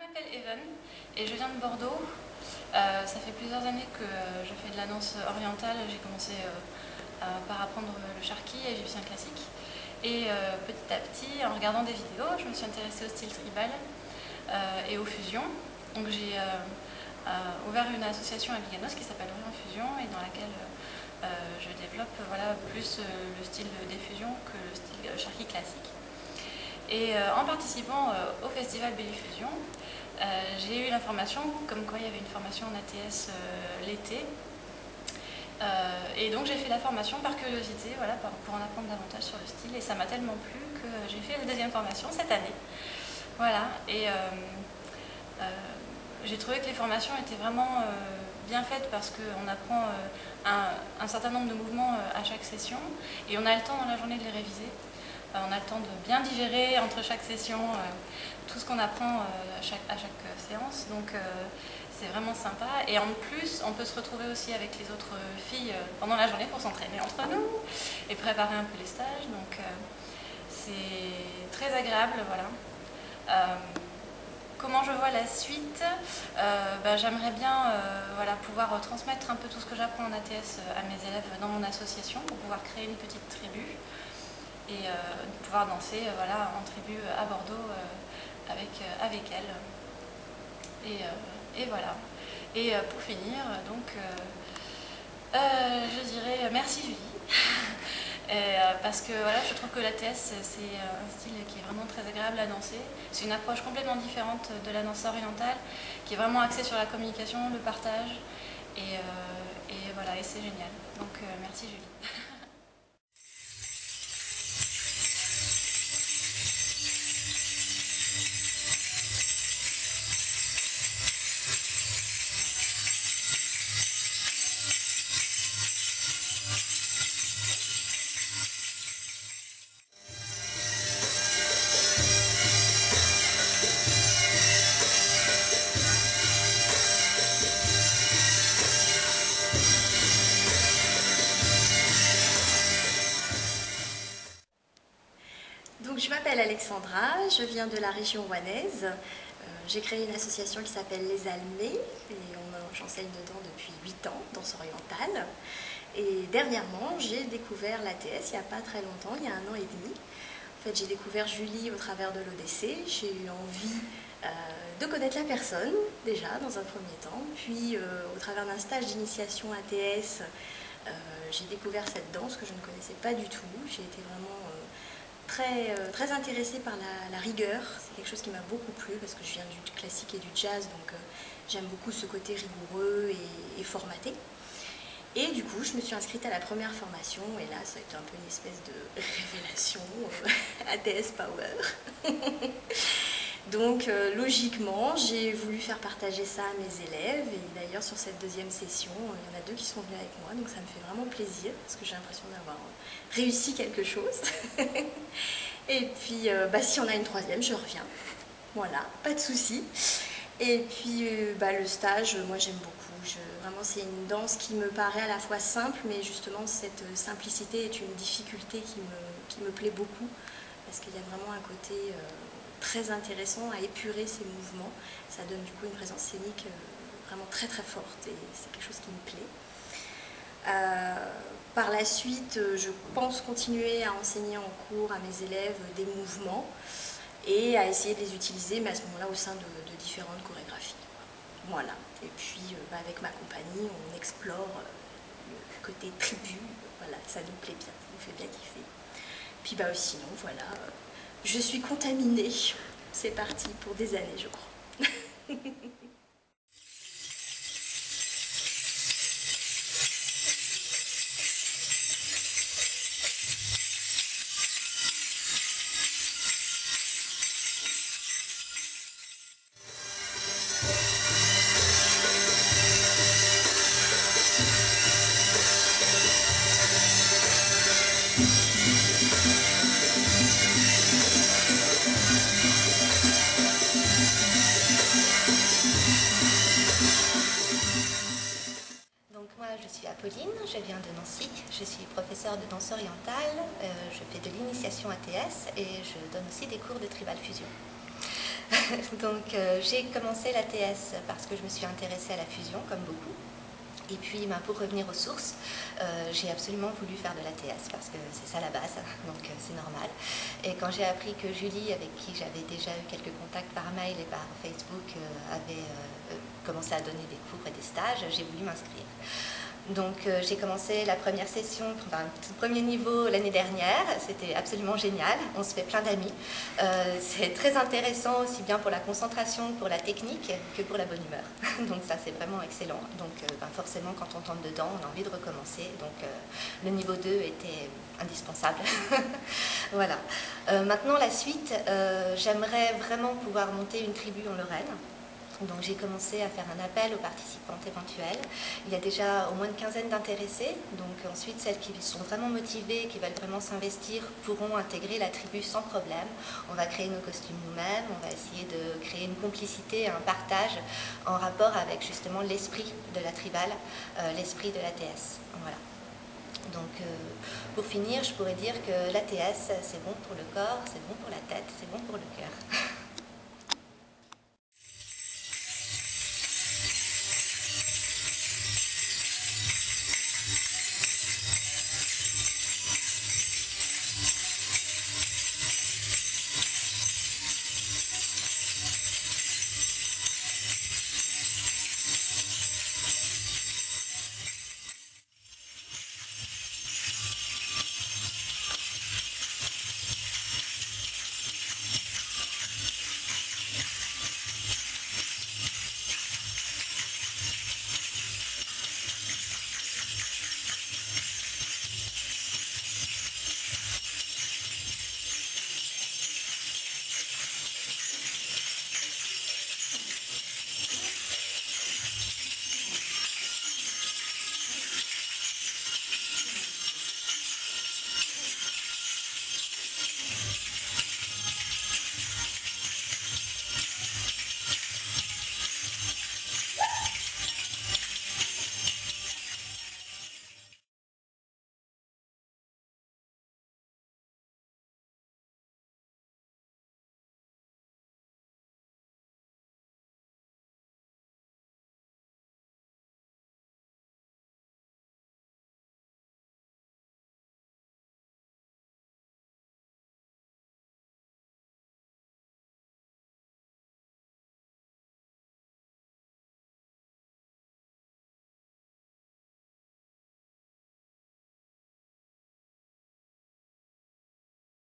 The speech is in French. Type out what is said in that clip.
Je m'appelle Even et je viens de Bordeaux. Ça fait plusieurs années que je fais de la danse orientale. J'ai commencé par apprendre le charqui égyptien classique. Et petit à petit, en regardant des vidéos, je me suis intéressée au style tribal et aux fusions. Donc j'ai ouvert une association à Biganos qui s'appelle Orient Fusion et dans laquelle je développe plus le style des fusions que le style charqui classique. Et en participant au festival Belly Fusion, j'ai eu l'information comme quoi il y avait une formation en ATS l'été. Et donc j'ai fait la formation par curiosité, pour en apprendre davantage sur le style. Et ça m'a tellement plu que j'ai fait la deuxième formation cette année. Voilà. Et j'ai trouvé que les formations étaient vraiment bien faites parce qu'on apprend un certain nombre de mouvements à chaque session. Et on a le temps dans la journée de les réviser. On a le temps de bien digérer entre chaque session tout ce qu'on apprend à chaque séance. Donc c'est vraiment sympa. Et en plus, on peut se retrouver aussi avec les autres filles pendant la journée pour s'entraîner entre nous et préparer un peu les stages. Donc c'est très agréable. Voilà. Comment je vois la suite? J'aimerais bien pouvoir transmettre un peu tout ce que j'apprends en ATS à mes élèves dans mon association pour pouvoir créer une petite tribu et pouvoir danser en tribu à Bordeaux avec elles. Et voilà. Et pour finir, je dirais merci Julie. Parce que je trouve que l'ATS c'est un style qui est vraiment très agréable à danser. C'est une approche complètement différente de la danse orientale qui est vraiment axée sur la communication, le partage et c'est génial. Donc merci Julie. Donc, je m'appelle Alexandra, je viens de la région rouennaise. J'ai créé une association qui s'appelle Les Almés et j'enseigne dedans depuis 8 ans, danse orientale. Et dernièrement, j'ai découvert l'ATS il n'y a pas très longtemps, il y a 1 an et demi. En fait, j'ai découvert Julie au travers de l'ODC. J'ai eu envie de connaître la personne, déjà, dans un premier temps. Puis, au travers d'un stage d'initiation ATS, j'ai découvert cette danse que je ne connaissais pas du tout. J'ai été vraiment très intéressée par la rigueur. C'est quelque chose qui m'a beaucoup plu parce que je viens du classique et du jazz, donc j'aime beaucoup ce côté rigoureux et formaté. Et du coup, je me suis inscrite à la première formation et là, ça a été un peu une espèce de révélation ATS Power. Donc logiquement, j'ai voulu faire partager ça à mes élèves et d'ailleurs sur cette deuxième session, il y en a 2 qui sont venus avec moi, donc ça me fait vraiment plaisir parce que j'ai l'impression d'avoir réussi quelque chose. Et puis si on a une 3e, je reviens. Voilà, pas de souci. Et puis le stage, moi j'aime beaucoup. Vraiment, c'est une danse qui me paraît à la fois simple, mais justement cette simplicité est une difficulté qui me plaît beaucoup parce qu'il y a vraiment un côté très intéressant à épurer ces mouvements. Ça donne du coup une présence scénique vraiment très forte et c'est quelque chose qui me plaît. Par la suite, je pense continuer à enseigner en cours à mes élèves des mouvements et à essayer de les utiliser, mais à ce moment-là au sein de différentes chorégraphies. Voilà. Et puis avec ma compagnie, on explore le côté tribu. Voilà, ça nous plaît bien, ça nous fait bien kiffer. Puis sinon, voilà. Je suis contaminée. C'est parti pour des années, je crois. Je suis Apolline, je viens de Nancy, je suis professeure de danse orientale, je fais de l'initiation ATS et je donne aussi des cours de tribal fusion. Donc j'ai commencé l'ATS parce que je me suis intéressée à la fusion, comme beaucoup. Et puis pour revenir aux sources, j'ai absolument voulu faire de l'ATS parce que c'est ça la base, donc c'est normal. Et quand j'ai appris que Julie, avec qui j'avais déjà eu quelques contacts par mail et par Facebook, avait commencé à donner des cours et des stages, j'ai voulu m'inscrire. Donc j'ai commencé la première session, enfin le premier niveau l'année dernière, c'était absolument génial, on se fait plein d'amis. C'est très intéressant aussi bien pour la concentration, pour la technique, que pour la bonne humeur. Donc ça c'est vraiment excellent. Donc forcément quand on tombe dedans, on a envie de recommencer. Donc le niveau 2 était indispensable. Voilà. Maintenant la suite, j'aimerais vraiment pouvoir monter une tribu en Lorraine. Donc j'ai commencé à faire un appel aux participantes éventuelles. Il y a déjà au moins une quinzaine d'intéressés. Donc ensuite, celles qui sont vraiment motivées, qui veulent vraiment s'investir, pourront intégrer la tribu sans problème. On va créer nos costumes nous-mêmes, on va essayer de créer une complicité, un partage en rapport avec justement l'esprit de la tribale, l'esprit de l'ATS. Voilà. Donc pour finir, je pourrais dire que l'ATS, c'est bon pour le corps, c'est bon pour la tête, c'est bon pour le cœur.